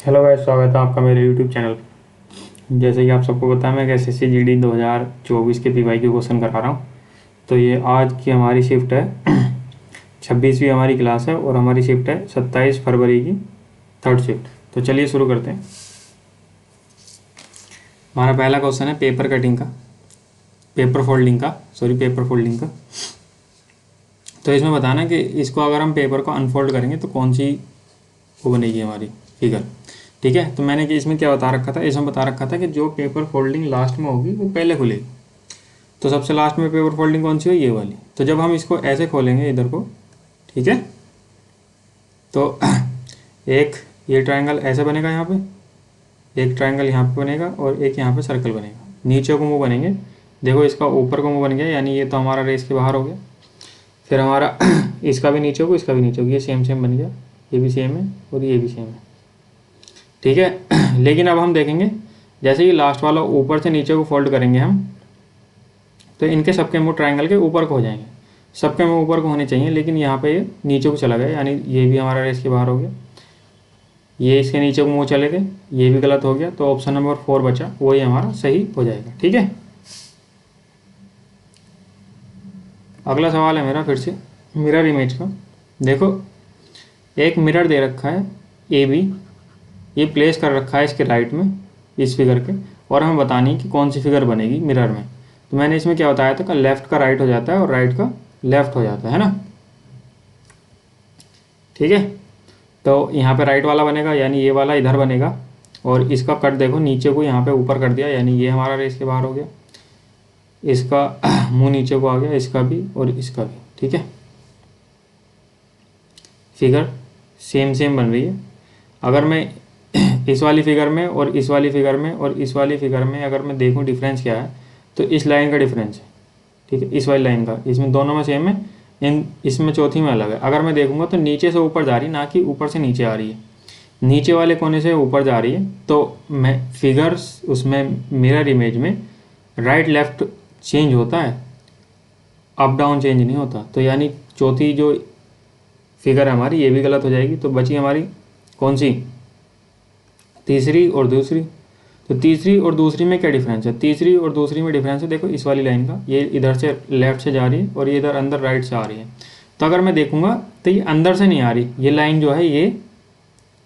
Hello guys, स्वागत है आपका मेरे यूट्यूब चैनल पर। जैसे कि आप सबको पता है, मैं एसएससी जीडी 2024 के पीवाई के क्वेश्चन करा रहा हूँ। तो ये आज की हमारी शिफ्ट है 26वीं हमारी क्लास है और हमारी शिफ्ट है 27 फरवरी की थर्ड शिफ्ट। तो चलिए शुरू करते हैं। हमारा पहला क्वेश्चन है पेपर फोल्डिंग का। तो इसमें बताना कि इसको अगर हम पेपर को अनफोल्ड करेंगे तो कौन सी वो बनेगी हमारी फिगर। ठीक है, तो मैंने कि इसमें क्या बता रखा था, इसमें बता रखा था कि जो पेपर फोल्डिंग लास्ट में होगी वो पहले खुलेगी। तो सबसे लास्ट में पेपर फोल्डिंग कौन सी हो, ये वाली। तो जब हम इसको ऐसे खोलेंगे इधर को, ठीक है, तो एक ये ट्रायंगल ऐसे बनेगा, यहाँ पे एक ट्रायंगल यहाँ पे बनेगा और एक यहाँ पे सर्कल बनेगा। नीचे को मुँह बनेंगे, देखो इसका ऊपर को मुँह बन गया, यानी ये तो हमारा रेस के बाहर हो गया। फिर हमारा इसका भी नीचे को, इसका भी नीचे को, ये सेम सेम बन गया, ये भी सेम है और ये भी सेम है। ठीक है लेकिन अब हम देखेंगे, जैसे ही लास्ट वाला ऊपर से नीचे को फोल्ड करेंगे हम, तो इनके सबके मुंह ट्रायंगल के ऊपर को हो जाएंगे। सबके मुंह ऊपर को होने चाहिए, लेकिन यहाँ पे ये नीचे को चला गया, यानी ये भी हमारा रेस के बाहर हो गया। ये इसके नीचे को मुँह चले गए, ये भी गलत हो गया। तो ऑप्शन नंबर 4 बचा, वही हमारा सही हो जाएगा। ठीक है, अगला सवाल है मेरा फिर से मिरर इमेज का। देखो एक मिरर दे रखा है ए बी, ये प्लेस कर रखा है इसके राइट में, इस फिगर के, और हमें बतानी कि कौन सी फिगर बनेगी मिरर में। तो मैंने इसमें क्या बताया था कि लेफ्ट का राइट हो जाता है और राइट का लेफ्ट हो जाता है ना। ठीक है, तो यहाँ पे राइट वाला बनेगा, यानी ये वाला इधर बनेगा, और इसका कट देखो नीचे को यहाँ पे ऊपर कर दिया, यानी ये हमारा रेस के बाहर हो गया। इसका मुंह नीचे को आ गया, इसका भी और इसका भी। ठीक है, फिगर सेम सेम बन रही है। अगर मैं इस वाली फिगर में और इस वाली फिगर में और इस वाली फिगर में अगर मैं देखूं डिफरेंस क्या है, तो इस लाइन का डिफरेंस है। ठीक है, इस वाली लाइन का, इसमें दोनों में सेम है, इसमें चौथी में अलग है। अगर मैं देखूंगा तो नीचे से ऊपर जा रही है, ना कि ऊपर से नीचे आ रही है। नीचे वाले कोने से ऊपर जा रही है, तो मैं फिगर्स उसमें मिरर इमेज में राइट लेफ्ट चेंज होता है, अप डाउन चेंज नहीं होता। तो यानी चौथी जो फिगर है हमारी, ये भी गलत हो जाएगी। तो बची हमारी कौन सी, तीसरी और दूसरी। तो तीसरी और दूसरी में क्या डिफरेंस है, तीसरी और दूसरी में डिफरेंस है, देखो इस वाली लाइन का, ये इधर से लेफ्ट से जा रही है और ये इधर अंदर राइट से आ रही है। तो अगर मैं देखूंगा तो ये अंदर से नहीं आ रही, ये लाइन जो है ये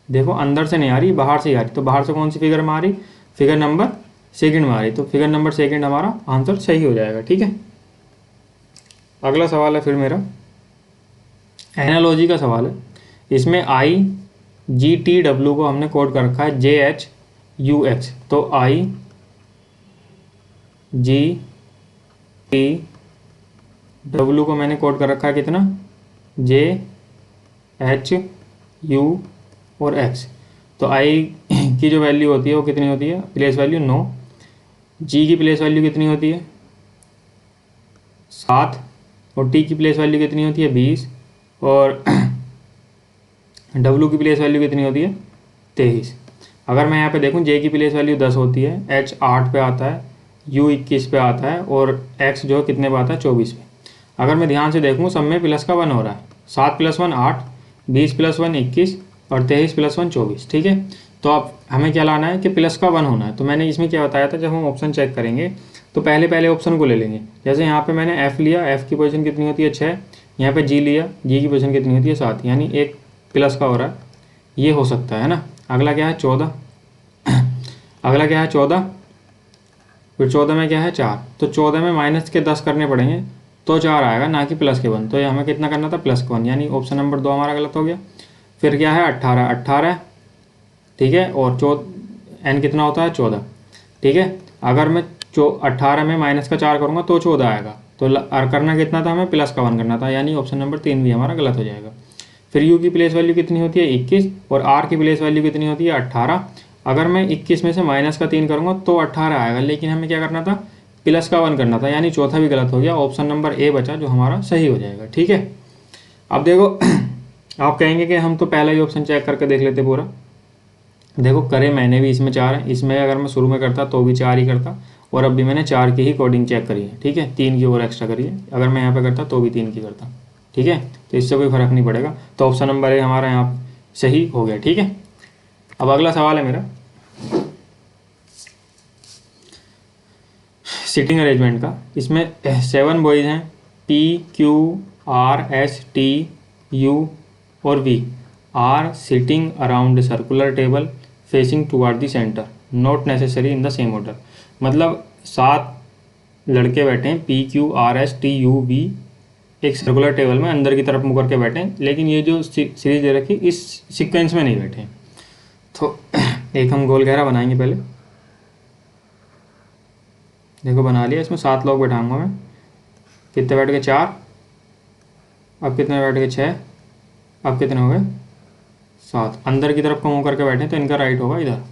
देखो अंदर से नहीं आ रही, बाहर से ही आ रही। तो बाहर से कौन सी फिगर में आ रही, फिगर नंबर सेकंड में आ रही। तो फिगर नंबर सेकंड हमारा आंसर सही हो जाएगा। ठीक है, अगला सवाल है फिर मेरा एनालॉजी का सवाल है। इसमें आई जी टी डब्ल्यू को हमने कोड कर रखा है जे एच यू एक्स। तो आई जी टी डब्ल्यू को मैंने कोड कर रखा है कितना, जे एच यू और एक्स। तो आई की जो वैल्यू होती है वो कितनी होती है, प्लेस वैल्यू 9। जी की प्लेस वैल्यू कितनी होती है 7, और टी की प्लेस वैल्यू कितनी होती है 20, और डब्ल्यू की प्लेस वैल्यू कितनी होती है 23। अगर मैं यहाँ पे देखूँ, जे की प्लेस वैल्यू 10 होती है, एच 8 पे आता है, यू 21 पे आता है, और एक्स जो कितने पे आता है 24 पे। अगर मैं ध्यान से देखूँ, सब में प्लस का 1 हो रहा है। 7 + 1 8, 20 + 1 21 और 23 + 1 24। ठीक है, तो अब हमें क्या लाना है कि प्लस का 1 होना है। तो मैंने इसमें क्या बताया था, जब हम ऑप्शन चेक करेंगे तो पहले ऑप्शन को ले लेंगे। जैसे यहाँ पे मैंने एफ लिया, एफ की पोजीशन कितनी होती है 6। यहाँ पे जी लिया, जी की पोजीशन कितनी होती है 7, यानी एक प्लस का हो रहा है, ये हो सकता है ना। अगला क्या है 14, अगला क्या है 14, फिर 14 में क्या है 4। तो 14 में माइनस के 10 करने पड़ेंगे तो 4 आएगा, ना कि प्लस के 1। तो ये हमें कितना करना था, प्लस के 1, यानी ऑप्शन नंबर 2 हमारा गलत हो गया। फिर क्या है 18, ठीक है, और एन कितना होता है 14। ठीक है, अगर मैं 18 में माइनस का 4 करूँगा तो 14 आएगा। तो करना कितना था, हमें प्लस का 1 करना था, यानी ऑप्शन नंबर 3 भी हमारा गलत हो जाएगा। फिर यू की प्लेस वैल्यू कितनी होती है 21, और आर की प्लेस वैल्यू कितनी होती है 18। अगर मैं 21 में से माइनस का 3 करूँगा तो 18 आएगा, लेकिन हमें क्या करना था, प्लस का 1 करना था, यानी चौथा भी गलत हो गया। ऑप्शन नंबर ए बचा जो हमारा सही हो जाएगा। ठीक है, अब देखो आप कहेंगे कि हम तो पहला ही ऑप्शन चेक करके देख लेते पूरा। देखो करे मैंने भी, इसमें 4 है, इसमें अगर मैं शुरू में करता तो भी 4 ही करता, और अब भी मैंने 4 की ही कोडिंग चेक करी है। ठीक है, 3 की और एक्स्ट्रा करी है। अगर मैं यहाँ पे करता तो भी 3 की करता। ठीक है, तो इससे कोई फ़र्क नहीं पड़ेगा। तो ऑप्शन नंबर ए हमारा यहाँ सही हो गया। ठीक है, अब अगला सवाल है मेरा सीटिंग अरेंजमेंट का। इसमें 7 बॉयज हैं, P Q R S T U और V are sitting around circular table facing toward the centre, not necessary in the same order. मतलब 7 लड़के बैठे हैं, P Q R S T U V एक circular table में अंदर की तरफ मुँह करके बैठे हैं, लेकिन ये जो सीरीज दे रखी इस सीक्वेंस में नहीं बैठे हैं। तो एक हम गोल घेरा बनाएंगे पहले। देखो बना लिया, इसमें 7 लोग बैठाऊंगा मैं। कितने बैठ गए? 4। अब कितने बैठ गए? 6। अब कितने हो गए? 7। अंदर की तरफ को मुँह करके बैठे तो इनका राइट होगा इधर,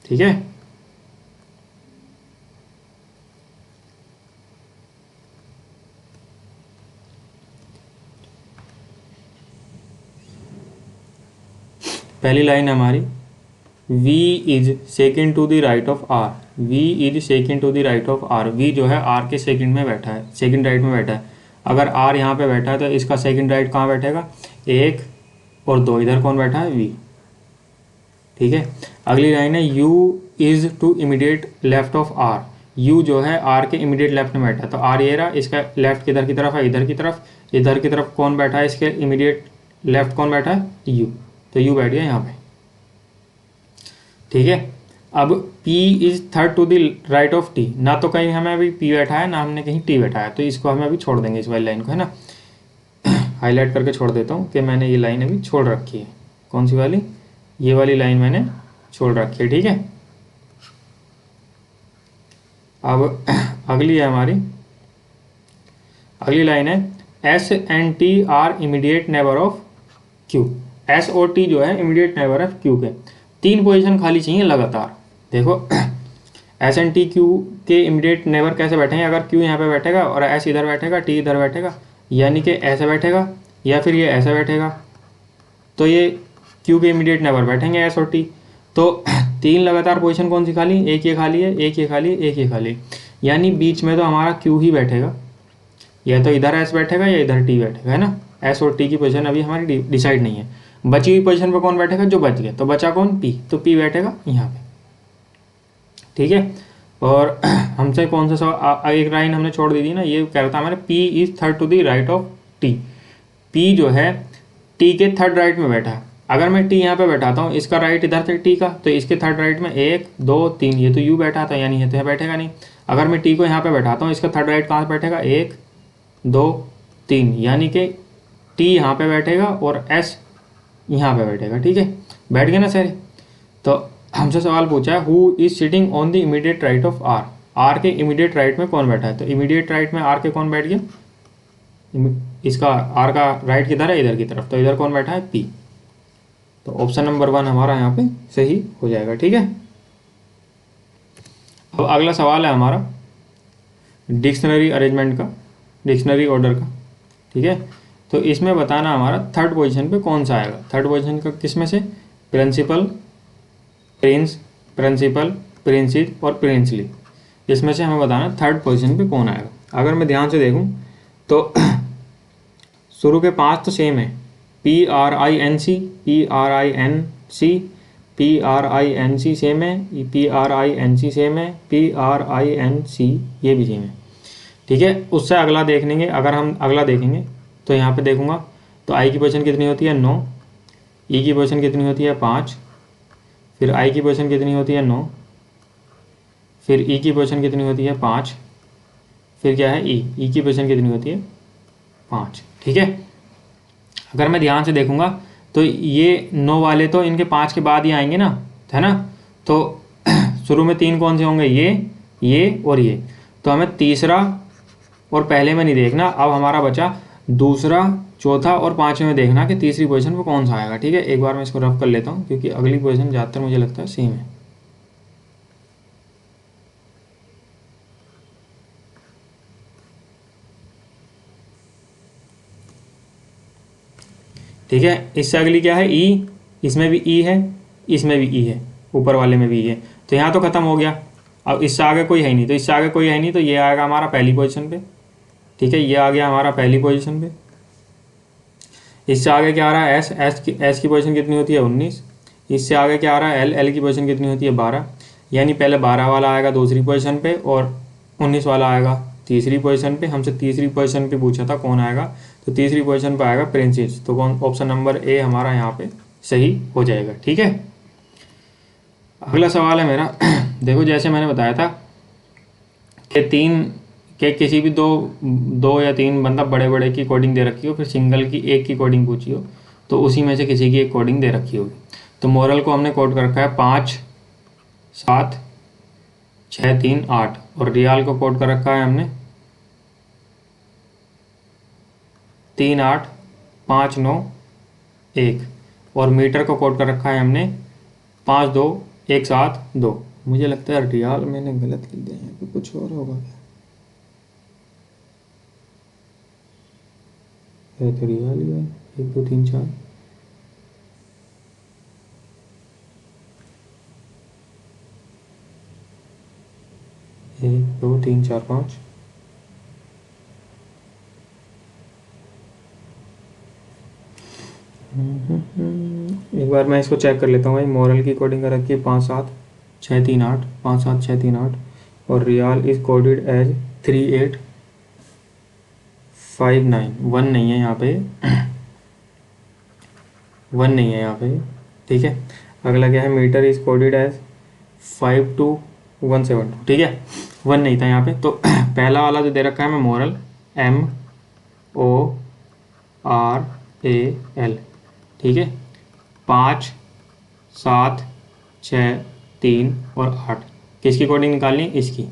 ठीक है। पहली लाइन हमारी V is second to the right of R, V is second to the right of R। V जो है R के सेकेंड में बैठा है, सेकेंड राइट में बैठा है। अगर R यहाँ पे बैठा है तो इसका सेकेंड राइट कहाँ बैठेगा? 1 और 2, इधर कौन बैठा है? V, ठीक है। अगली लाइन है U is to immediate left of R। U जो है R के इमीडिएट लेफ्ट में बैठा है, तो R ये रहा, इसका लेफ्ट किधर की तरफ है? इधर की तरफ। इधर की तरफ कौन बैठा है? इसके इमीडिएट लेफ्ट कौन बैठा है? U, तो U बैठ गया यहाँ पे, ठीक है। अब P is third to the right of T। ना तो कहीं हमें अभी P बैठा है, ना हमने कहीं T बैठा है, तो इसको हमें अभी छोड़ देंगे, इस वाली लाइन को, है ना। हाईलाइट करके छोड़ देता हूँ कि मैंने ये लाइन अभी छोड़ रखी है। कौन सी वाली? ये वाली लाइन मैंने छोड़ रखी है, ठीक है। अब अगली है हमारी, अगली लाइन है S and T are immediate neighbour of Q। S और T जो है इमीडिएट नेबर ऑफ Q के। 3 पोजीशन खाली चाहिए लगातार। देखो S एंड T Q के इमीडिएट नेबर कैसे बैठेंगे? अगर Q यहाँ पे बैठेगा और S इधर बैठेगा, T इधर बैठेगा, यानी कि ऐसे बैठेगा या फिर ये ऐसे बैठेगा, तो ये Q के इमीडिएट नेबर बैठेंगे S और T। तो 3 लगातार पोजीशन कौन सी खाली? एक ये खाली है, एक ये खाली है, एक ये खाली है, यानी बीच में तो हमारा Q ही बैठेगा। या तो इधर S बैठेगा या इधर T बैठेगा, है ना। S और T की पोजीशन अभी हमारी डिसाइड नहीं है। बची हुई पोजीशन पे कौन बैठेगा? जो बच गया, तो बचा कौन? P, तो P बैठेगा यहाँ पे, ठीक है। और हमसे कौन सा सवाल, एक लाइन हमने छोड़ दी थी ना, ये कह रहा था हमारे P is third to the right of T। P जो है T के थर्ड राइट में बैठा है। अगर मैं T यहाँ पे बैठाता हूँ, इसका राइट इधर से T का, तो इसके थर्ड राइट में 1 2 3, ये तो U बैठा था, यानी ये तो बैठेगा नहीं। अगर मैं T को यहाँ पे बैठाता हूँ, इसका थर्ड राइट कहाँ बैठेगा? 1 2 3, यानी कि T यहाँ पे बैठेगा और S यहाँ पे बैठेगा, ठीक है। बैठ गया ना सारे। तो हमसे सवाल पूछा है who is sitting on the immediate right of R। R के इमीडिएट राइट में कौन बैठा है? तो इमीडिएट राइट में R के कौन बैठ गया? इसका R का राइट किधर है? इधर की तरफ, तो इधर कौन बैठा है? P। तो ऑप्शन नंबर 1 हमारा यहाँ पे सही हो जाएगा, ठीक है। अब अगला सवाल है हमारा डिक्शनरी अरेंजमेंट का, डिक्शनरी ऑर्डर का, ठीक है। तो इसमें बताना हमारा थर्ड पोजीशन पे कौन सा आएगा। थर्ड पोजीशन का किस में से? प्रिंसिपल, प्रिंस, प्रिंसिपल, प्रिंसिस और प्रिंसली, इसमें से हमें बताना थर्ड पोजीशन पे कौन आएगा। अगर मैं ध्यान से देखूं तो शुरू के 5 तो सेम है, PRINC, PRINC, PRINC सेम है, PRINC सेम है, PRINC ये भी सेम है, ठीक है। उससे अगला देख लेंगे। अगर हम अगला देखेंगे तो यहाँ पे देखूंगा तो I की पोजीशन कितनी होती है? 9। E की पोजीशन कितनी होती है? 5। फिर I की पोजीशन कितनी होती है? 9। फिर E की पोजीशन कितनी होती है? 5। फिर क्या है? E की पोजीशन कितनी होती है? 5, ठीक है। अगर मैं ध्यान से देखूंगा तो ये 9 वाले तो इनके 5 के बाद ही आएंगे ना, है ना। तो शुरू में 3 कौन से होंगे? ये और ये। तो हमें तीसरा और पहले में नहीं देखना। अब हमारा बचा दूसरा, चौथा और 5वें में देखना कि तीसरी पोजीशन पे कौन सा आएगा, ठीक है। एक बार मैं इसको रफ कर लेता हूँ क्योंकि अगली पोजीशन ज़्यादातर मुझे लगता है सेम है। ठीक है, इससे अगली क्या है? E। इसमें भी E है, इसमें भी E है, ऊपर वाले में भी E है। तो यहाँ तो ख़त्म हो गया। अब इससे आगे कोई है नहीं, तो इससे आगे कोई है नहीं, तो ये आएगा हमारा पहली पोजीशन पे, ठीक है। ये आ गया हमारा पहली पोजीशन पे। इससे आगे क्या आ रहा है? S की पोजीशन कितनी होती है? 19। इससे आगे क्या आ रहा है, एल, एल की पोजीशन कितनी होती है 12, यानी पहले 12 वाला आएगा दूसरी पोजीशन पे और 19 वाला आएगा तीसरी पोजीशन पे। हमसे तीसरी पोजीशन पे पूछा था कौन आएगा, तो तीसरी पोजीशन पे आएगा प्रिंसेस, तो कौन, ऑप्शन नंबर ए हमारा यहाँ पे सही हो जाएगा। ठीक है, अगला सवाल है मेरा देखो जैसे मैंने बताया था कि तीन के किसी भी दो या तीन मतलब बड़े बड़े की कोडिंग दे रखी हो, फिर सिंगल की एक की कोडिंग पूछी हो, तो उसी में से किसी की एक कोडिंग दे रखी होगी। तो मोरल को हमने कोड कर रखा है 5 7 6 3 8, और रियाल को कोड कर रखा है हमने 3 8 5 9 1, और मीटर को कोड कर रखा है हमने 5 2 1 7 2। मुझे लगता है रियाल मैंने गलत लिख दिया है, तो कुछ और होगा क्या, है तो रियाल ही है, 1 2 3 4, एक दो तीन चार पाँच, एक बार मैं इसको चेक कर लेता हूँ भाई। मोरल की कोडिंग कर रखी है 5 7 6 3 8, 5 7 6 3 8, और रियाल इज कोडेड एज 3 8 5 9। 1 नहीं है यहाँ पे 1 नहीं है यहाँ पे। ठीक है, अगला क्या है, मीटर इज कोडेड एज 5 2 1 7 2। ठीक है, 1 नहीं था यहाँ पे। तो पहला वाला जो दे रखा है मैं मोरल MORAL, ठीक है, 5 7 6 3 और 8, किसकी कोडिंग निकालनी है, इसकी।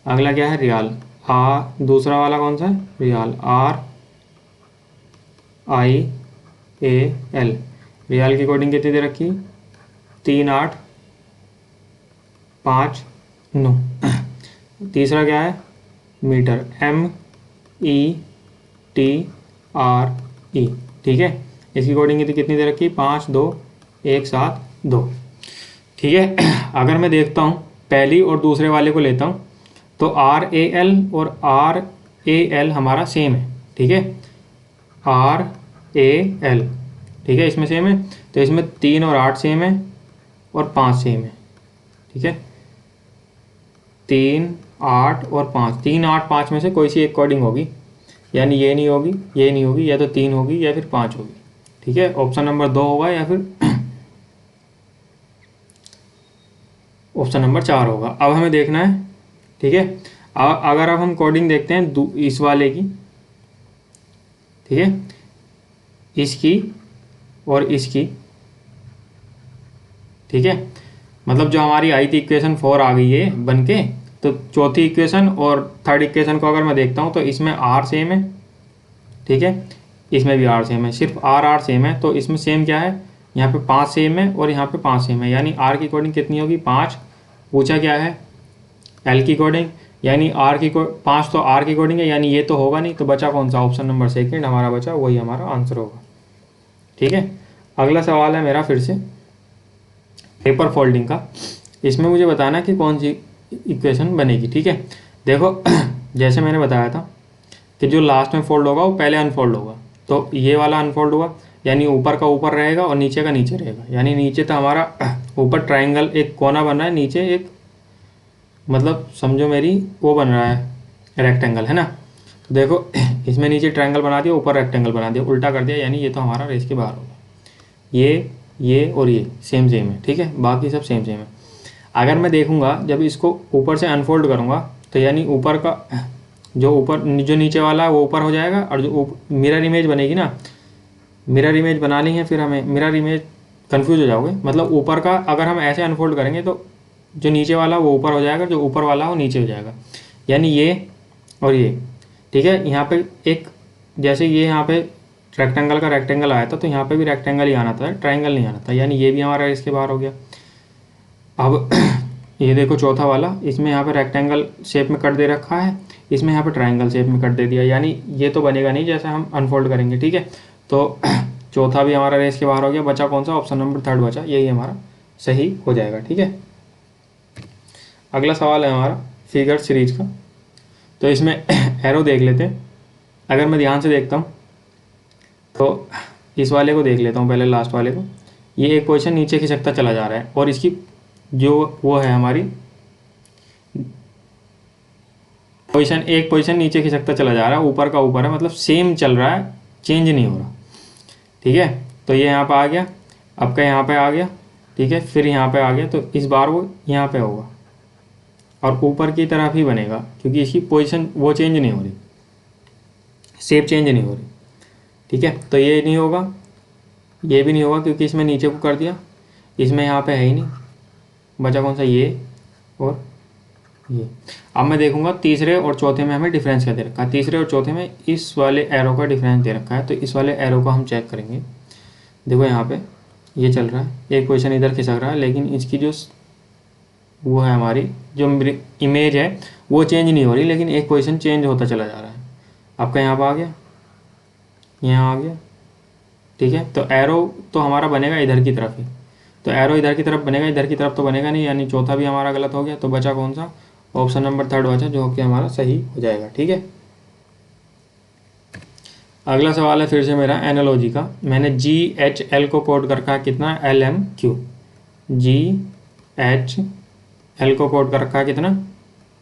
अगला क्या है रियाल, दूसरा वाला कौन सा है, रियाल RIAL, रियाल की कोडिंग कितनी दे रखी, 3 8 5 9। तीसरा क्या है मीटर, METRE, ठीक है, इसकी कोडिंग कितनी दे रखी, 5 2 1 7 2। ठीक है, अगर मैं देखता हूँ पहली और दूसरे वाले को लेता हूँ, तो RAL और RAL हमारा सेम है। ठीक है, RAL, ठीक है, इसमें सेम है, तो इसमें 3 और 8 सेम है और 5 सेम है। ठीक है, 3 8 और 5, 3 8 5 में से कोई सी एक कोडिंग होगी, यानी ये नहीं होगी, ये नहीं होगी, या तो 3 होगी या फिर 5 होगी। ठीक है, ऑप्शन नंबर 2 होगा या फिर ऑप्शन नंबर 4 होगा। अब हमें देखना है, ठीक है, अगर अब हम कोडिंग देखते हैं इस वाले की, ठीक है, इसकी और इसकी। ठीक है, मतलब जो हमारी आई थी इक्वेशन 4 आ गई है बन के, तो चौथी इक्वेशन और थर्ड इक्वेशन को अगर मैं देखता हूँ तो इसमें R सेम है, ठीक है, इसमें भी R सेम है, सिर्फ R सेम है। तो इसमें सेम क्या है, यहाँ पे 5 सेम है और यहाँ पे 5 सेम है, यानी R की कोडिंग कितनी होगी 5। पूछा क्या है L की कोडिंग, यानी R की 5 तो R की कोडिंग है, यानी ये तो होगा नहीं, तो बचा कौन सा, ऑप्शन नंबर सेकंड हमारा बचा, वही हमारा आंसर होगा। ठीक है, अगला सवाल है मेरा फिर से पेपर फोल्डिंग का। इसमें मुझे बताना कि कौन सी इक्वेशन बनेगी। ठीक है, देखो जैसे मैंने बताया था कि जो लास्ट में फोल्ड होगा वो पहले अनफोल्ड होगा, तो ये वाला अनफोल्ड हुआ, यानी ऊपर का ऊपर रहेगा और नीचे का नीचे रहेगा। यानी नीचे तो हमारा ऊपर ट्राइंगल एक कोना बन रहा है, नीचे एक मतलब समझो मेरी वो बन रहा है रेक्टेंगल, है ना। तो देखो इसमें नीचे ट्राइंगल बना दिया, ऊपर रेक्टेंगल बना दिया, उल्टा कर दिया, यानी ये तो हमारा रेस के बाहर होगा। ये और ये सेम सेम है, ठीक है, बाकी सब सेम सेम है। अगर मैं देखूंगा जब इसको ऊपर से अनफोल्ड करूंगा, तो यानी ऊपर का जो नीचे वाला है वो ऊपर हो जाएगा, और जो मिरर इमेज बनेगी ना, मिरर इमेज बना ली है, फिर हमें मिरर इमेज कंफ्यूज हो जाओगे। मतलब ऊपर का अगर हम ऐसे अनफोल्ड करेंगे तो जो नीचे वाला वो ऊपर हो जाएगा, जो ऊपर वाला वो नीचे हो जाएगा, यानी ये और ये। ठीक है, यहाँ पे एक जैसे ये यहाँ पे रेक्टेंगल का रेक्टेंगल आया था, तो यहाँ पे भी रेक्टेंगल ही आना था, ट्राइंगल नहीं आना था, यानी ये भी हमारा इसके बाहर हो गया। अब ये देखो चौथा वाला, इसमें यहाँ पे रेक्टेंगल शेप में कट दे रखा है, इसमें यहाँ पे ट्राइंगल शेप में कट दे दिया, यानी ये तो बनेगा नहीं जैसे हम अनफोल्ड करेंगे। ठीक है, तो चौथा भी हमारा रेस के बाहर हो गया, बचा कौन सा, ऑप्शन नंबर 3 बचा, यही हमारा सही हो जाएगा। ठीक है, अगला सवाल है हमारा फिगर सीरीज का। तो इसमें एरो देख लेते हैं। अगर मैं ध्यान से देखता हूँ तो इस वाले को देख लेता हूँ पहले, लास्ट वाले को। ये एक पोजीशन नीचे खिसकता चला जा रहा है और इसकी जो वो है हमारी पोजीशन, एक पोजीशन नीचे खिसकता चला जा रहा है, ऊपर का ऊपर है, मतलब सेम चल रहा है, चेंज नहीं हो रहा। ठीक है, तो ये यहाँ पे आ गया, आपका यहाँ पे आ गया। ठीक है, फिर यहाँ पे आ गया, तो इस बार वो यहाँ पे होगा और ऊपर की तरफ ही बनेगा, क्योंकि इसकी पोजीशन वो चेंज नहीं हो रही, शेप चेंज नहीं हो रही। ठीक है, तो ये नहीं होगा, ये भी नहीं होगा, क्योंकि इसमें नीचे को कर दिया, इसमें यहाँ पे है ही नहीं, बचा कौन सा, ये और ये। अब मैं देखूंगा तीसरे और चौथे में हमें डिफरेंस क्या दे रखा है। तीसरे और चौथे में इस वाले एरो का डिफरेंस दे रखा है, तो इस वाले एरो को हम चेक करेंगे। देखो यहाँ पे ये चल रहा है, एक पोजीशन इधर खिसक रहा है, लेकिन इसकी जो वो है हमारी जो इमेज है वो चेंज नहीं हो रही, लेकिन एक पोजीशन चेंज होता चला जा रहा है। आपका यहाँ पर आ गया, यहाँ आ गया। ठीक है, तो एरो तो हमारा बनेगा इधर की तरफ ही, तो एरो इधर की तरफ बनेगा, इधर की तरफ तो बनेगा नहीं, यानी चौथा भी हमारा गलत हो गया। तो बचा कौन सा, ऑप्शन नंबर 3 बचा, जो कि हमारा सही हो जाएगा। ठीक है, अगला सवाल है फिर से मेरा एनालॉजी का। मैंने GHL को कोड कर रखा है कितना, LMQ। GHL को कोड कर रखा है कितना,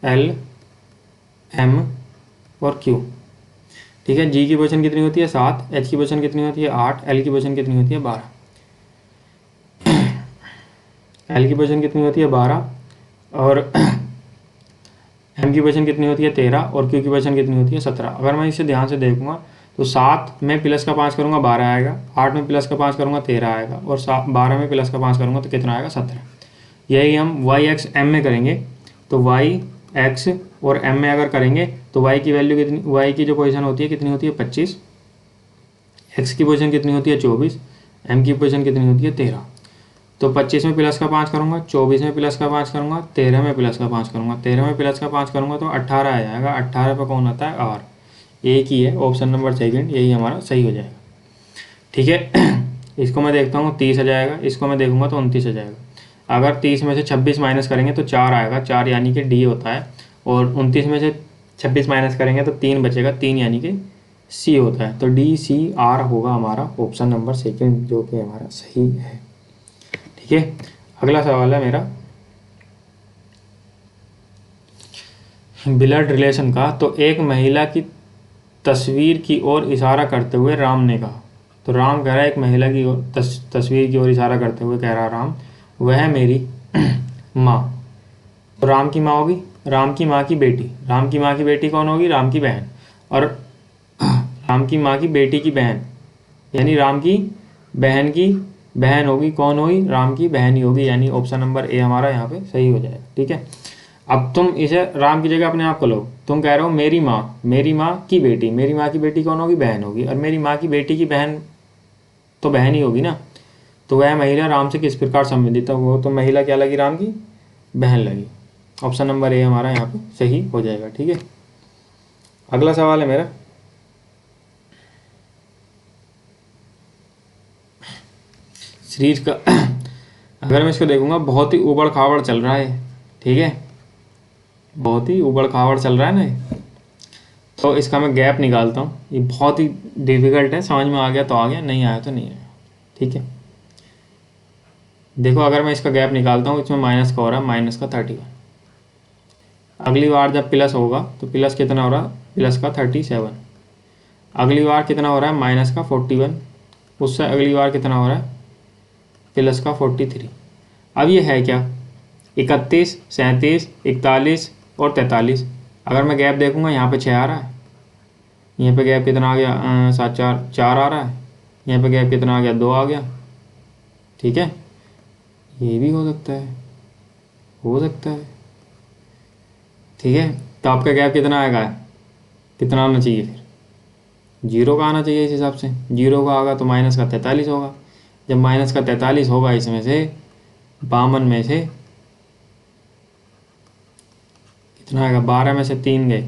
L M और Q। ठीक है, G की पोजीशन कितनी होती है 7, H की पोजीशन कितनी होती है 8, L की पोजीशन कितनी होती है 12। L की पोजीशन कितनी होती है 12 और M की पोजीशन कितनी होती है 13 और Q की पोजीशन कितनी होती है 17। अगर मैं इसे ध्यान से देखूंगा तो 7 में प्लस का 5 करूंगा 12 आएगा, 8 में प्लस का 5 करूंगा 13 आएगा और 12 में प्लस का 5 करूंगा तो कितना आएगा 17। यही हम y x m में करेंगे, तो y x और m में अगर करेंगे तो y की वैल्यू कितनी, y की जो पोजीशन होती है कितनी होती है 25, x की पोजीशन कितनी होती है 24, m की पोजीशन कितनी होती है 13। तो 25 में प्लस का 5 करूंगा, 24 में प्लस का 5 करूंगा, 13 में प्लस का 5 करूंगा, 13 में प्लस का 5 करूंगा तो 18 आ जाएगा। 18 पे कौन आता है r, एक ही है, ऑप्शन नंबर 2 यही हमारा सही हो जाएगा। ठीक है, इसको मैं देखता हूँ 30 आ जाएगा, इसको मैं देखूंगा तो 29 आ जाएगा। अगर 30 में से 26 माइनस करेंगे तो 4 आएगा, 4 यानी कि डी होता है, और 29 में से 26 माइनस करेंगे तो 3 बचेगा, 3 यानी कि सी होता है। तो DCR होगा हमारा ऑप्शन नंबर 2 जो कि हमारा सही है। ठीक है, अगला सवाल है मेरा ब्लड रिलेशन का। तो एक महिला की तस्वीर की ओर इशारा करते हुए राम ने कहा, तो राम कह रहा है एक महिला की तस्वीर की ओर इशारा करते हुए कह रहा राम, वह मेरी माँ। तो राम की माँ होगी, राम की माँ की बेटी, राम की माँ की बेटी कौन होगी, राम की बहन, और राम की माँ की बेटी की बहन, यानी राम की बहन होगी, कौन होगी, राम की बहन ही होगी, यानी ऑप्शन नंबर ए हमारा यहाँ पे सही हो जाएगा। ठीक है, अब तुम इसे राम की जगह अपने आप को लो, तुम कह रहे हो मेरी माँ की बेटी, मेरी माँ की बेटी कौन होगी, बहन होगी, और मेरी माँ की बेटी की बहन तो बहन ही होगी ना। तो वह महिला राम से किस प्रकार संबंधित है, वो तो महिला क्या लगी, राम की बहन लगी। ऑप्शन नंबर ए हमारा यहाँ पे सही हो जाएगा। ठीक है, अगला सवाल है मेरा सीरीज का। अगर मैं इसको देखूंगा बहुत ही उबड़ खाबड़ चल रहा है। ठीक है, बहुत ही उबड़ खाबड़ चल रहा है ना ये। तो इसका मैं गैप निकालता हूँ, ये बहुत ही डिफिकल्ट है, समझ में आ गया तो आ गया, नहीं आया तो नहीं आया। ठीक है, देखो अगर मैं इसका गैप निकालता हूँ, इसमें माइनस का हो रहा है, माइनस का 31। अगली बार जब प्लस होगा तो प्लस कितना हो रहा है, प्लस का 37। अगली बार कितना हो रहा है, माइनस का 41। उससे अगली बार कितना हो रहा है, प्लस का 43। अब ये है क्या, 31, 37, 41 और 43। अगर मैं गैप देखूंगा यहाँ पे 6 आ रहा है, यहाँ पे गैप कितना आ गया 7 4 आ रहा है, यहाँ पे गैप कितना आ गया 2 आ गया। ठीक है, ये भी हो सकता है, हो सकता है। ठीक है, तो आपका गैप कितना आएगा, कितना आना चाहिए, फिर 0 का आना चाहिए। इस हिसाब से 0 का आएगा तो माइनस का 43 होगा। जब माइनस का 43 होगा, इसमें से 52 में से कितना आएगा, 12 में से 3 गए,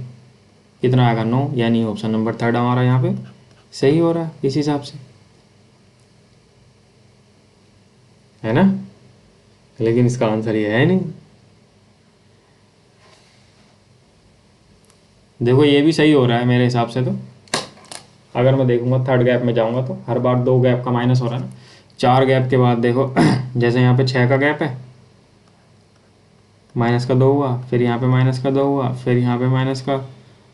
कितना आएगा 9, यानी ऑप्शन नंबर 3 हमारा यहाँ पे सही हो रहा है इस हिसाब से, है ना। लेकिन इसका आंसर ये है नहीं। देखो ये भी सही हो रहा है मेरे हिसाब से। तो अगर मैं देखूंगा थर्ड गैप में जाऊंगा तो हर बार 2 गैप का माइनस हो रहा है ना, 4 गैप के बाद देखो जैसे यहाँ पे 6 का गैप है, माइनस का 2 हुआ, फिर यहाँ पे माइनस का 2 हुआ, फिर यहाँ पे माइनस का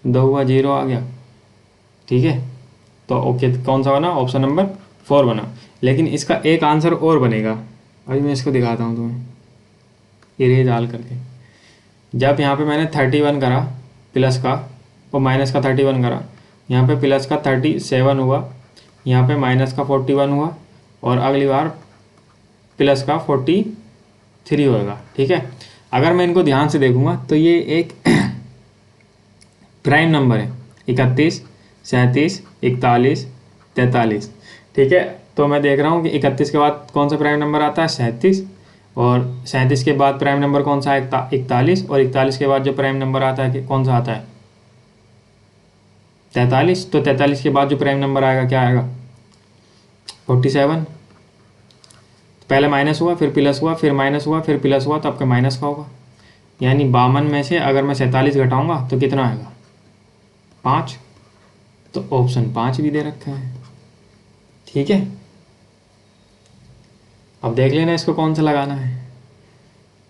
2 हुआ, 0 आ गया। ठीक है, तो ओके कौन सा बना, ऑप्शन नंबर 4 बना। लेकिन इसका एक आंसर और बनेगा, अभी मैं इसको दिखाता हूँ तुम्हें इरेज डाल करके। जब यहाँ पे मैंने 31 करा प्लस का और माइनस का 31 करा, यहाँ पे प्लस का 37 हुआ, यहाँ पे माइनस का 41 हुआ, और अगली बार प्लस का 43 होगा। ठीक है, अगर मैं इनको ध्यान से देखूंगा तो ये एक प्राइम नंबर है, 31, 37, 41, 43। ठीक है, तो मैं देख रहा हूँ कि 31 के बाद कौन सा प्राइम नंबर आता है, 37, और 37 के बाद प्राइम नंबर कौन सा है, 41, और 41 के बाद जो प्राइम नंबर आता है कि कौन सा आता है, 43। तो 43 के बाद जो प्राइम नंबर आएगा क्या आएगा, 47। पहले माइनस हुआ, फिर प्लस हुआ, फिर माइनस हुआ, फिर प्लस हुआ, तो आपका माइनस का होगा। यानी 52 में से अगर मैं 47 घटाऊंगा तो कितना आएगा, 5। तो ऑप्शन 5 भी दे रखा है। ठीक है, अब देख लेना इसको कौन सा लगाना है।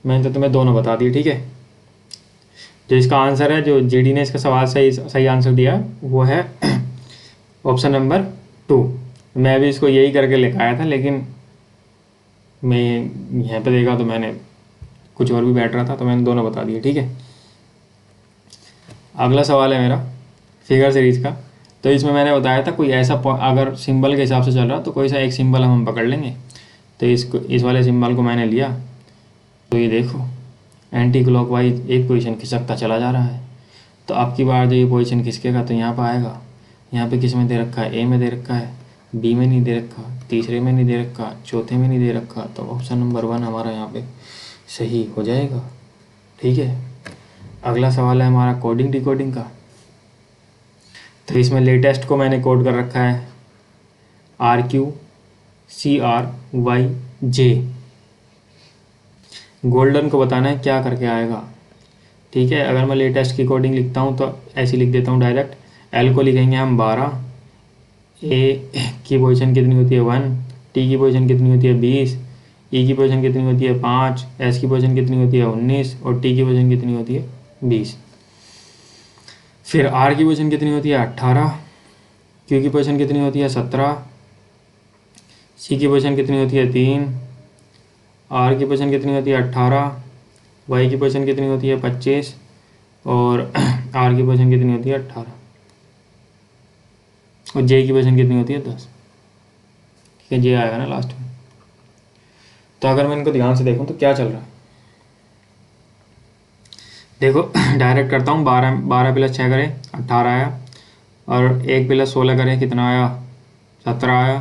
मैंने तो तुम्हें दोनों बता दिए। ठीक है, जो इसका आंसर है, जो जीडी ने इसका सवाल सही आंसर दिया वो है ऑप्शन नंबर 2। मैं भी इसको यही करके लिखाया था, लेकिन मैं यहाँ पे देखा तो मैंने कुछ और भी बैठ रहा था, तो मैंने दोनों बता दिए। ठीक है, अगला सवाल है मेरा फिगर सीरीज का। तो इसमें मैंने बताया था कोई ऐसा अगर सिंबल के हिसाब से चल रहा तो कोई सा एक सिंबल हम पकड़ लेंगे। तो इस वाले सिंबल को मैंने लिया, तो ये देखो एंटी क्लॉकवाइज एक पोजीशन खिसकता चला जा रहा है। तो आपकी बार जो ये पोजीशन खिसकेगा तो यहाँ पर आएगा। यहाँ पे किस में दे रखा है, ए में दे रखा है, बी में नहीं दे रखा, तीसरे में नहीं दे रखा, चौथे में नहीं दे रखा। तो ऑप्शन नंबर 1 हमारा यहाँ पे सही हो जाएगा। ठीक है, अगला सवाल है हमारा कोडिंग डिकोडिंग का। तो इसमें लेटेस्ट को मैंने कोड कर रखा है RQCRYJ। गोल्डन को बताना है क्या करके आएगा। ठीक है, अगर मैं लेटेस्ट की कोडिंग लिखता हूँ तो ऐसे लिख देता हूँ डायरेक्ट। एल को लिखेंगे हम 12, ए की पोजीशन कितनी होती है 1, टी की पोजीशन कितनी होती है 20, ई की पोजीशन कितनी होती है 5, एस की पोजीशन कितनी होती है 19, और टी की पोजीशन कितनी होती है 20। फिर आर की पोजीशन कितनी होती है 18, क्यू की पोजीशन कितनी होती है 17, सी की पोजीशन कितनी होती है 3, आर की पोजीशन कितनी होती है 18, वाई की पोजीशन कितनी होती है 25, और आर की पोजीशन कितनी होती है 18, और जे की पोजीशन कितनी होती है 10। ठीक है, जे आएगा ना लास्ट में। तो अगर मैं इनको ध्यान से देखूं तो क्या चल रहा है, देखो डायरेक्ट करता हूँ। 12 प्लस 6 करें 18 आया, और 1 प्लस 16 करें कितना आया 17 आया,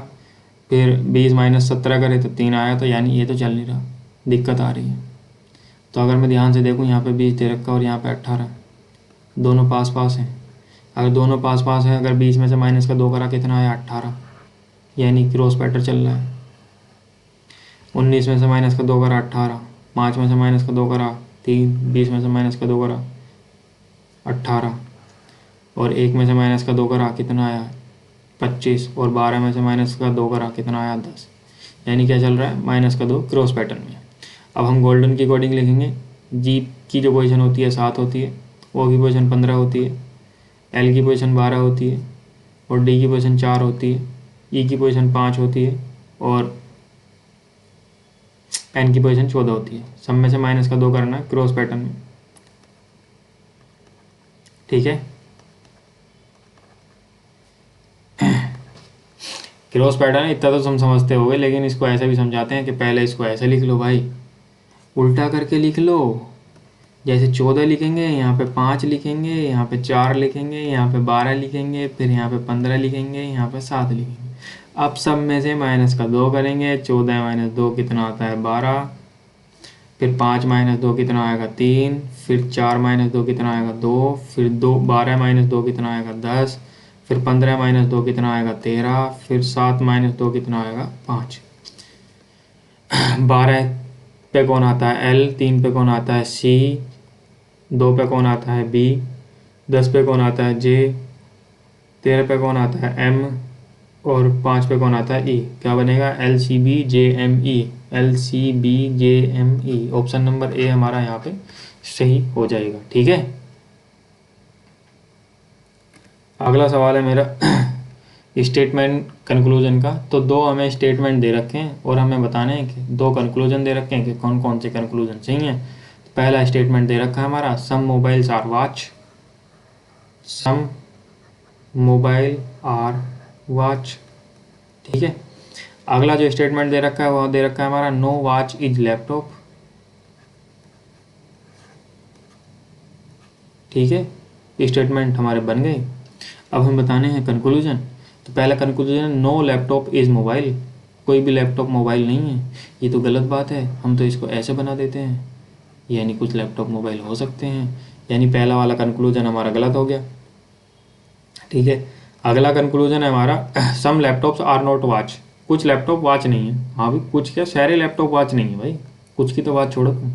फिर 20 माइनस 17 करें तो 3 आया। तो यानी ये तो चल नहीं रहा, दिक्कत आ रही है। तो अगर मैं ध्यान से देखूँ यहाँ पे 20 दे रखा और यहाँ पे 18, दोनों पास पास हैं। अगर दोनों पास पास हैं, अगर 20 में से माइनस का 2 करा कितना आया 18, यानी क्रॉस पैटर्न चल रहा है। 19 में से माइनस का 2 करा 18, 5 में से माइनस का 2 करा 3, 20 में से माइनस का 2 करा 18, और 1 में से माइनस का 2 करा कितना आया 25, और 12 में से माइनस का 2 करा कितना आया 10। यानी क्या चल रहा है, माइनस का 2 क्रॉस पैटर्न में। अब हम गोल्डन की कोडिंग लिखेंगे। जी की जो पोजीशन होती है 7 होती है, ओ की पोजीशन 15 होती है, एल की पोजीशन 12 होती है, और डी की पोजीशन 4 होती है, ई की पोजीशन 5 होती है, और एन की पोजीशन 14 होती है। सब में से माइनस का 2 करना है क्रॉस पैटर्न में। ठीक है, क्रॉस पैटर्न इतना तो तुम समझते होगे, लेकिन इसको ऐसे भी समझाते हैं कि पहले इसको ऐसे लिख लो भाई, उल्टा करके लिख लो। जैसे 14 लिखेंगे, यहाँ पे 5 लिखेंगे, यहाँ पे 4 लिखेंगे, यहाँ पे 12 लिखेंगे, फिर यहाँ पे 15 लिखेंगे, यहाँ पे 7 लिखेंगे। अब सब में से माइनस का 2 करेंगे। 14 माइनस 2 कितना आता है 12, फिर 5 माइनस 2 कितना आएगा 3, फिर 4 माइनस 2 कितना आएगा 2, फिर 12 माइनस 2 कितना आएगा 10, फिर 15 माइनस 2 कितना आएगा 13, फिर 7 माइनस 2 कितना आएगा 5। 12 पे कौन आता है एल, 3 पे कौन आता है सी, 2 पे कौन आता है बी, 10 पे कौन आता है जे, 13 पे कौन आता है एम, और 5 पे कौन आता है? ई। क्या बनेगा? LCBJME, LCBJME। Option number A हमारा यहाँ पे सही हो जाएगा। ठीक है, अगला सवाल है मेरा स्टेटमेंट कंक्लूजन का। तो दो हमें स्टेटमेंट दे रखे हैं और हमें बताने हैं कि दो कंक्लूजन दे रखे हैं कि कौन कौन से कंक्लूजन सही हैं। तो पहला स्टेटमेंट दे रखा है हमारा, some mobiles are watch, some mobile are watch. ठीक है, अगला जो स्टेटमेंट दे रखा है वो दे रखा है हमारा, नो वॉच इज लैपटॉप। ठीक है, स्टेटमेंट हमारे बन गए। अब हम बताने हैं कंक्लूजन। तो पहला conclusion, no laptop is mobile. कोई भी लैपटॉप मोबाइल नहीं है। ये तो गलत बात है, हम तो इसको ऐसे बना देते हैं, यानी कुछ लैपटॉप मोबाइल हो सकते हैं, यानी पहला वाला कंक्लूजन हमारा गलत हो गया। ठीक है, अगला कंक्लूजन है हमारा, सम लैपटॉप्स आर नॉट वॉच। कुछ लैपटॉप वॉच नहीं है। हाँ भाई, कुछ क्या, सारे लैपटॉप वॉच नहीं है भाई, कुछ की तो बात छोड़ो तुम।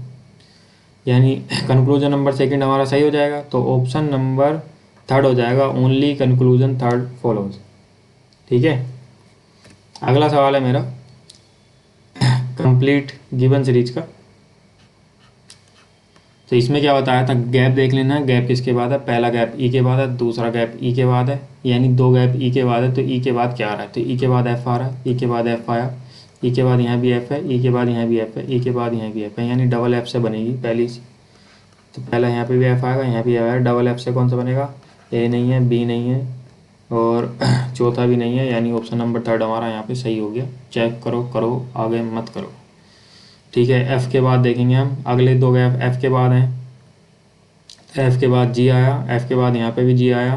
यानी कंक्लूजन नंबर सेकंड हमारा सही हो जाएगा। तो ऑप्शन नंबर थर्ड हो जाएगा, ओनली कंक्लूजन थर्ड फॉलोज। ठीक है, अगला सवाल है मेरा कंप्लीट गिवन सीरीज का। तो इसमें क्या बताया था, गैप देख लेना है। गैप किसके बाद है? पहला गैप ई के बाद है, दूसरा गैप ई के बाद है, यानी दो गैप ई के बाद है। तो ई के बाद क्या आ रहा है? तो ई के बाद एफ आ रहा है, ई के बाद एफ आया, ई के बाद यहाँ भी एफ है, ई के बाद यहाँ भी एफ है, ई के बाद यहाँ भी एफ है, यानी डबल एफ से बनेगी पहली सी। तो पहला यहाँ पे भी एफ आएगा, यहाँ भी आएगा। डबल एफ से कौन सा बनेगा? ए नहीं है, बी नहीं है और चौथा भी नहीं है, यानी ऑप्शन नंबर थर्ड हमारा यहाँ पे सही हो गया। चेक करो, करो, आगे मत करो। ठीक है, एफ़ के बाद देखेंगे हम, अगले दो गैप एफ़ के बाद हैं। एफ़ के बाद जी आया, एफ़ के बाद यहाँ पे भी जी आया,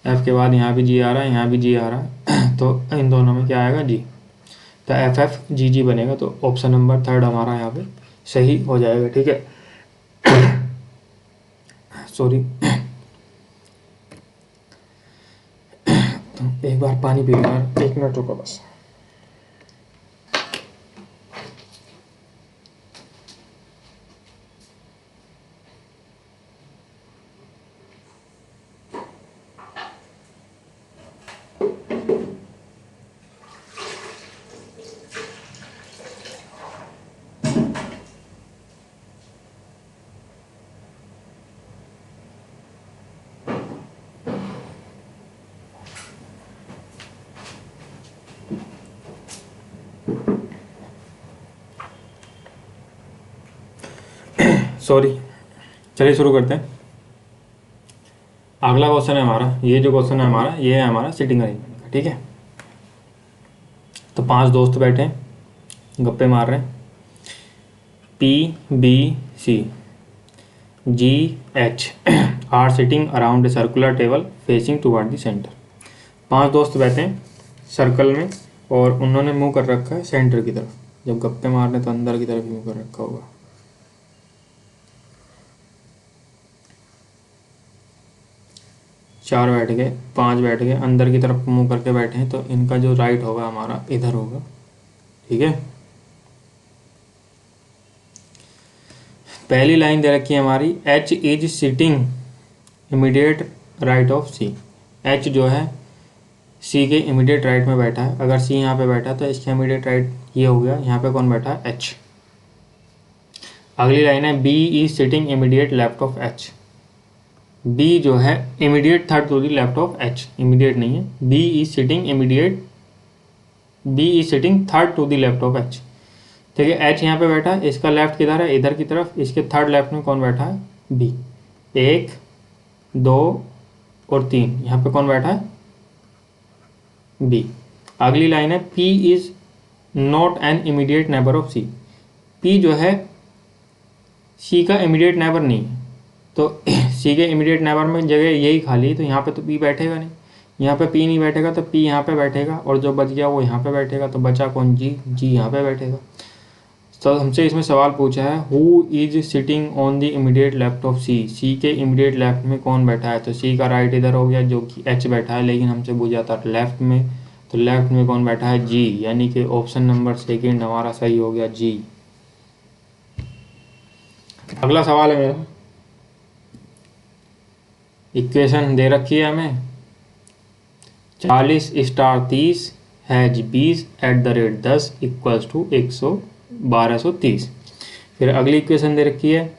एफ़ के बाद यहाँ भी जी आ रहा है, यहाँ भी जी आ रहा है। तो इन दोनों में क्या आएगा? जी। तो एफ एफ जी जी बनेगा। तो ऑप्शन नंबर थर्ड हमारा यहाँ पे सही हो जाएगा। ठीक है, सॉरी तो एक बार पानी पी लो यार, 1 मिनट रुको बस। सॉरी, चलिए शुरू करते हैं। अगला क्वेश्चन है हमारा, ये जो क्वेश्चन है हमारा, ये है हमारा सिटिंग अरेंजमेंट का। ठीक है, तो 5 दोस्त बैठे हैं, गप्पे मार रहे हैं। P B C G H are sitting around a circular table facing toward the centre. 5 दोस्त बैठे हैं सर्कल में और उन्होंने मुंह कर रखा है सेंटर की तरफ। जब गप्पे मार रहे हैं तो अंदर की तरफ ही मुंह कर रखा होगा। 4 बैठ गए, 5 बैठ गए, अंदर की तरफ मुंह करके बैठे हैं, तो इनका जो राइट होगा हमारा इधर होगा। ठीक है, पहली लाइन दे रखी है हमारी, H is sitting immediate right of C. H जो है सी के इमीडिएट राइट में बैठा है। अगर सी यहाँ पे बैठा है तो इसके इमीडिएट राइट ये हो गया। यहाँ पे कौन बैठा है? एच। अगली लाइन है, B is sitting immediate left of H. B जो है immediate third to the left of H, immediate नहीं है। B is sitting immediate, B is sitting third to the left of H. ठीक है, H यहाँ पे बैठा है, इसका लेफ्ट किधर है? इधर की तरफ। इसके थर्ड लेफ्ट में कौन बैठा है? बी। 1 2 और 3, यहाँ पे कौन बैठा है? बी। अगली लाइन है, P is not an immediate neighbour of C. P जो है सी का इमीडिएट नेबर नहीं है। तो सी के इमीडिएट नेबर में जगह यही खाली है, तो यहाँ पे तो पी बैठेगा नहीं। यहाँ पे पी नहीं बैठेगा तो पी यहाँ पे बैठेगा और जो बच गया वो यहाँ पे बैठेगा। तो बचा कौन? जी। जी यहाँ पे बैठेगा। तो हमसे इसमें सवाल पूछा है, who is sitting on the immediate left of C. C के इमीडिएट लेफ्ट में कौन बैठा है? तो सी का राइट इधर हो गया जो कि एच बैठा है, लेकिन हमसे पूछा था लेफ्ट में, तो लेफ्ट में कौन बैठा है? जी, यानी कि ऑप्शन नंबर सेकंड हमारा सही हो गया, जी। अगला सवाल है मेरा, इक्वेशन दे रखी है हमें 40 * 30 20 इक्वल्स टू 1230। फिर अगली इक्वेशन दे रखी है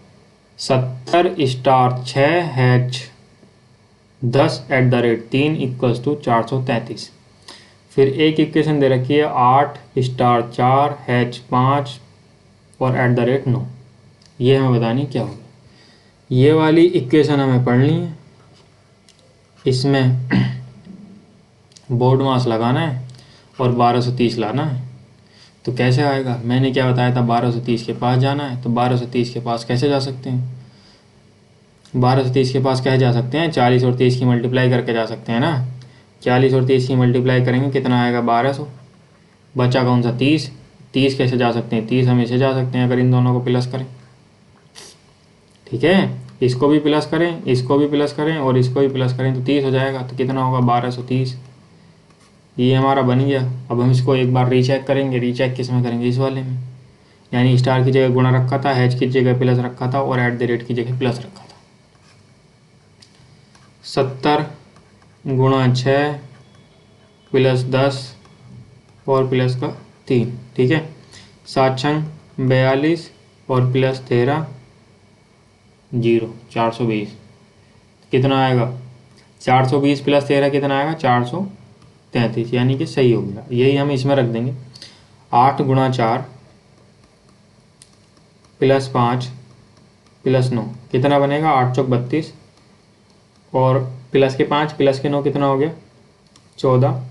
70 स्टार 6 #10 इक्वल्स टू 433। फिर एक इक्वेशन दे रखी है 8 स्टार 4 5 और @9। ये हमें बतानी क्या होगी। ये वाली इक्वेशन हमें पढ़नी है, इसमें बोर्ड मास लगाना है और 1230 लाना है। तो कैसे आएगा, मैंने क्या बताया था, 1230 के पास जाना है। तो 1230 के पास कैसे जा सकते हैं, 1230 के पास कैसे जा सकते हैं, 40 और 30 की मल्टीप्लाई करके जा सकते हैं ना। 40 और 30 की मल्टीप्लाई करेंगे कितना आएगा, 1200। बचा कौन सा, 30। 30 कैसे जा सकते हैं, 30 हमेशा जा सकते हैं अगर इन दोनों को प्लस करें। ठीक है, इसको भी प्लस करें, इसको भी प्लस करें और इसको भी प्लस करें तो 30 हो जाएगा। तो कितना होगा, 1230। ये हमारा बन गया। अब हम इसको एक बार रीचेक करेंगे। रीचेक किस में करेंगे, इस वाले में, यानी स्टार की जगह गुणा रखा था, हैच की जगह प्लस रखा था और @ की जगह प्लस रखा था। 70 × 6 + 10 और प्लस का 3। ठीक है, 7 × 42 और प्लस 13 0, 420। कितना आएगा, 420 + 13 कितना आएगा, 433, यानी कि सही हो गया। यही हम इसमें रख देंगे। 8 × 4 + 5 + 9 कितना बनेगा, 8 × 32 और प्लस के 5 प्लस के 9 कितना हो गया, 14।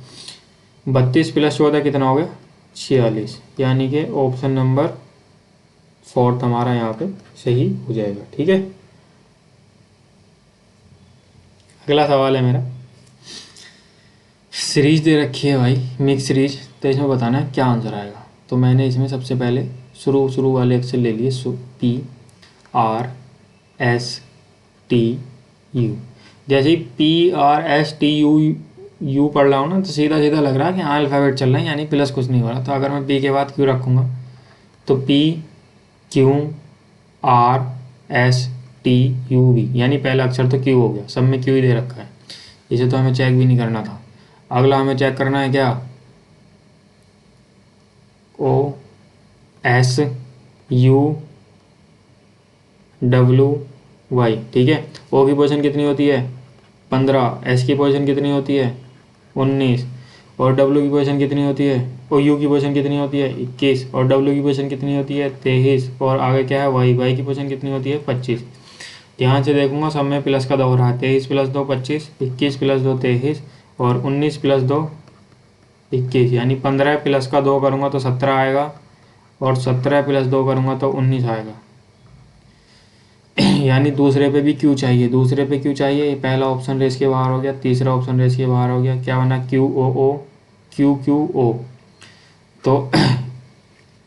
32 + 14 कितना हो गया, 46, यानी कि ऑप्शन नंबर 4 हमारा यहाँ पे सही हो जाएगा। ठीक है, अगला सवाल है मेरा, सीरीज दे रखी है भाई, मिक्स सीरीज। तो इसमें बताना है क्या आंसर आएगा। तो मैंने इसमें सबसे पहले शुरू वाले अक्षर ले लिए, PRSTU। जैसे ही PRSTU पढ़ रहा हूँ ना, तो सीधा सीधा लग रहा है कि हाँ अल्फ़ाबेट चल रहे हैं, यानी प्लस कुछ नहीं हो रहा। तो अगर मैं P के बाद Q रखूँगा तो PQRSTUV, यानी पहला अक्षर तो Q हो गया, सब में Q ही दे रखा है, इसे तो हमें चेक भी नहीं करना था। अगला हमें चेक करना है क्या, OSUWY। ठीक है, O की पोजीशन कितनी होती है, 15, S की पोजीशन कितनी होती है, 19 और W की पोजीशन कितनी होती है, और U की पोजीशन कितनी होती है, 21 और W की पोजीशन कितनी होती है, 23 और आगे क्या है, Y की पोजीशन कितनी होती है, 25। ध्यान से देखूंगा, सब में प्लस का 2 हो रहा है, 23 + 2 25, 21 + 2 23 और 19 + 2 21, यानी 15 प्लस का 2 करूँगा तो 17 आएगा और 17 + 2 करूँगा तो 19 आएगा। यानी दूसरे पे भी क्यू चाहिए, दूसरे पे क्यू चाहिए। पहला ऑप्शन रेस के बाहर हो गया, तीसरा ऑप्शन रेस के बाहर हो गया, क्या बना, QOO QQO। तो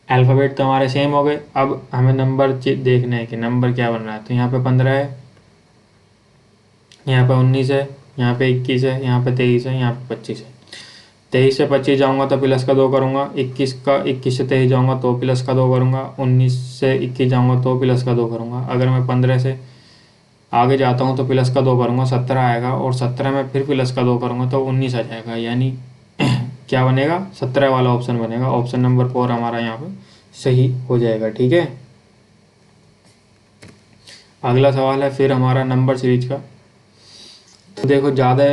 अल्फ़ाबेट तो हमारे सेम हो गए। अब हमें नंबर देखना है कि नंबर क्या बन रहा है। तो यहाँ पे 15 है, यहाँ पे 19 है, यहाँ पे 21 है, यहाँ पे 23 है, यहाँ पे 25 है। 23 से 25 जाऊँगा तो प्लस का 2 करूँगा, 21 से 23 जाऊँगा तो प्लस का 2 करूँगा, 19 से 21 जाऊँगा तो प्लस का 2 करूँगा। अगर मैं 15 से आगे जाता हूँ तो प्लस का 2 करूँगा, 17 आएगा और 17 में फिर प्लस का 2 करूँगा तो 19 आ जाएगा, यानी क्या बनेगा, 17 वाला ऑप्शन बनेगा। ऑप्शन नंबर 4 हमारा यहाँ पे सही हो जाएगा। ठीक है, अगला सवाल है फिर हमारा नंबर सीरीज का। तो देखो ज़्यादा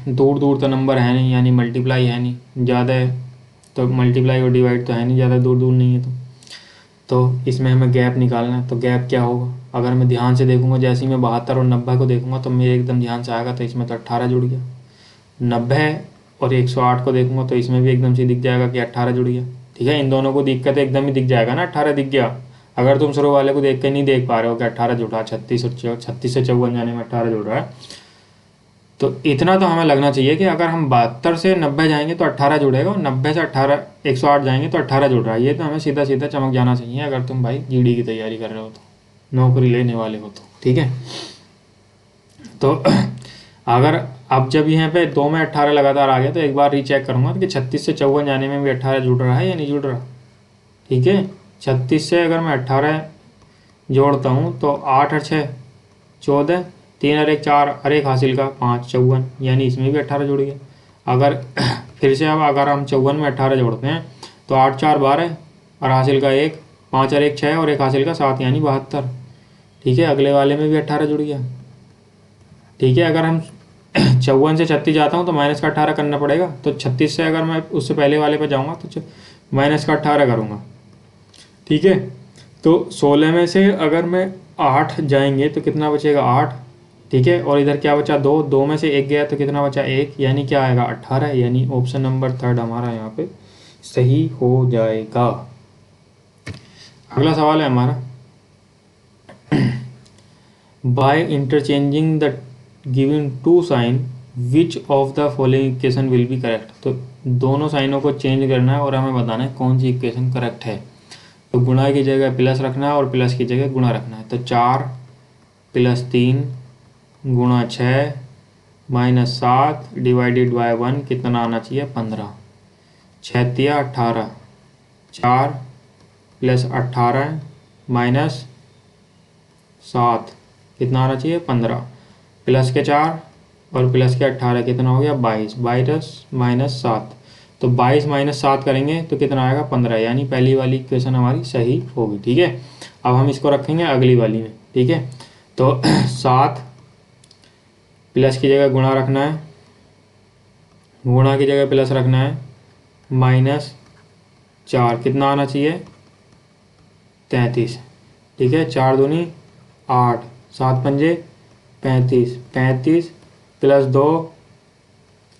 दूर दूर तो नंबर है नहीं, यानी मल्टीप्लाई है नहीं ज़्यादा है, तो मल्टीप्लाई और डिवाइड तो है नहीं, ज़्यादा दूर दूर नहीं है। तो इसमें हमें गैप निकालना है। तो गैप क्या होगा, अगर मैं ध्यान से देखूंगा, जैसे ही मैं 72 और 90 को देखूंगा तो मेरे एकदम ध्यान से आएगा, तो इसमें तो 18 जुड़ गया। 90 और 108 को देखूंगा तो इसमें भी एकदम से दिख जाएगा कि 18 जुड़ गया। ठीक है, इन दोनों को दिख के तो एकदम ही दिख जाएगा ना, 18 दिख गया। अगर तुम शुरू वाले को देख के नहीं देख पा रहे हो कि 18 जुड़ा, 36 से 54 जाने में 18 जुड़ रहा है, तो इतना तो हमें लगना चाहिए कि अगर हम 72 से 90 जाएंगे तो 18 जुड़ेगा और 90 से 108 जाएंगे तो 18 जुड़ रहा है। ये तो हमें सीधा सीधा चमक जाना चाहिए अगर तुम भाई GD की तैयारी कर रहे हो, तो नौकरी लेने वाले हो तो। ठीक है, तो अगर अब जब यहाँ पे 2 में 18 लगातार आ गया तो एक बार रीचेक करूँगा कि 36 से 54 जाने में भी 18 जुड़ रहा है या नहीं जुड़ रहा। ठीक है, 36 से अगर मैं 18 जोड़ता हूँ तो 8 और 6 14, 3 और 1 4 और 1 हासिल का 5 54, यानी इसमें भी 18 जुड़ गया। अगर फिर से अब अगर हम 54 में 18 जोड़ते हैं तो 8 4 12 और हासिल का 1, 5 और 1 6 और एक हासिल का 7 यानी 72। ठीक है, अगले वाले में भी 18 जुड़ गया। ठीक है, अगर हम 54 से 36 जाता हूँ तो माइनस का 18 करना पड़ेगा, तो 36 से अगर मैं उससे पहले वाले पे जाऊँगा तो माइनस का 18 करूँगा। ठीक है, तो 16 में से अगर मैं 8 जाएंगे तो कितना बचेगा 8। ठीक है, और इधर क्या बचा 2, 2 में से 1 गया तो कितना बचा 1, यानी क्या आएगा 18, यानी ऑप्शन नंबर 3 हमारा यहाँ पे सही हो जाएगा। अगला सवाल है हमारा, by interchanging the given two sign which of the following equation will be correct. तो दोनों साइनों को चेंज करना है और हमें बताना है कौन सी इक्वेशन करेक्ट है। तो गुणा की जगह प्लस रखना है और प्लस की जगह गुणा रखना है। तो 4 + 3 गुणा 6 - 7 डिवाइडेड बाय 1 कितना आना चाहिए 15। 6 तिया 18, 4 + 18 - 7 कितना आना चाहिए 15, प्लस के 4 और प्लस के 18 कितना हो गया 22, 22 - 7। तो 22 - 7 करेंगे तो कितना आएगा 15, यानी पहली वाली इक्वेशन हमारी सही होगी। ठीक है, अब हम इसको रखेंगे अगली वाली में। ठीक है, तो 7 प्लस की जगह गुणा रखना है, गुणा की जगह प्लस रखना है, -4 कितना आना चाहिए 33। ठीक है, 4 दूनी 8, 7 पंजे 35, 35 + 2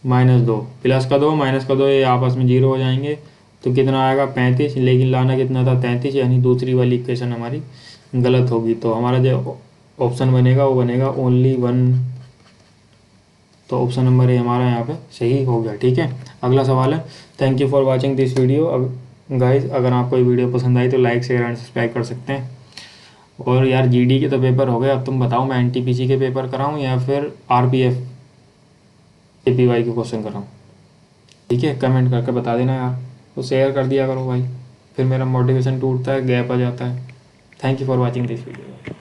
-2, प्लस का 2 माइनस का 2 ये आपस में 0 हो जाएंगे, तो कितना आएगा 35, लेकिन लाना कितना था 33, यानी दूसरी वाली इक्वेशन हमारी गलत होगी। तो हमारा जो ऑप्शन बनेगा वो बनेगा ओनली 1। तो ऑप्शन नंबर ए हमारा यहाँ पे सही हो गया। ठीक है, अगला सवाल है, thank you for watching this video. अब गाइज अगर आपको ये वीडियो पसंद आई तो लाइक शेयर एंड सब्सक्राइब कर सकते हैं। और यार जीडी के तो पेपर हो गए, अब तुम बताओ मैं एनटीपीसी के पेपर कराऊं या फिर आरपीएफ एपीवाई के क्वेश्चन कराऊं। ठीक है, कमेंट करके बता देना यार, तो शेयर कर दिया करो भाई, फिर मेरा मोटिवेशन टूटता है, गैप आ जाता है। Thank you for watching this video.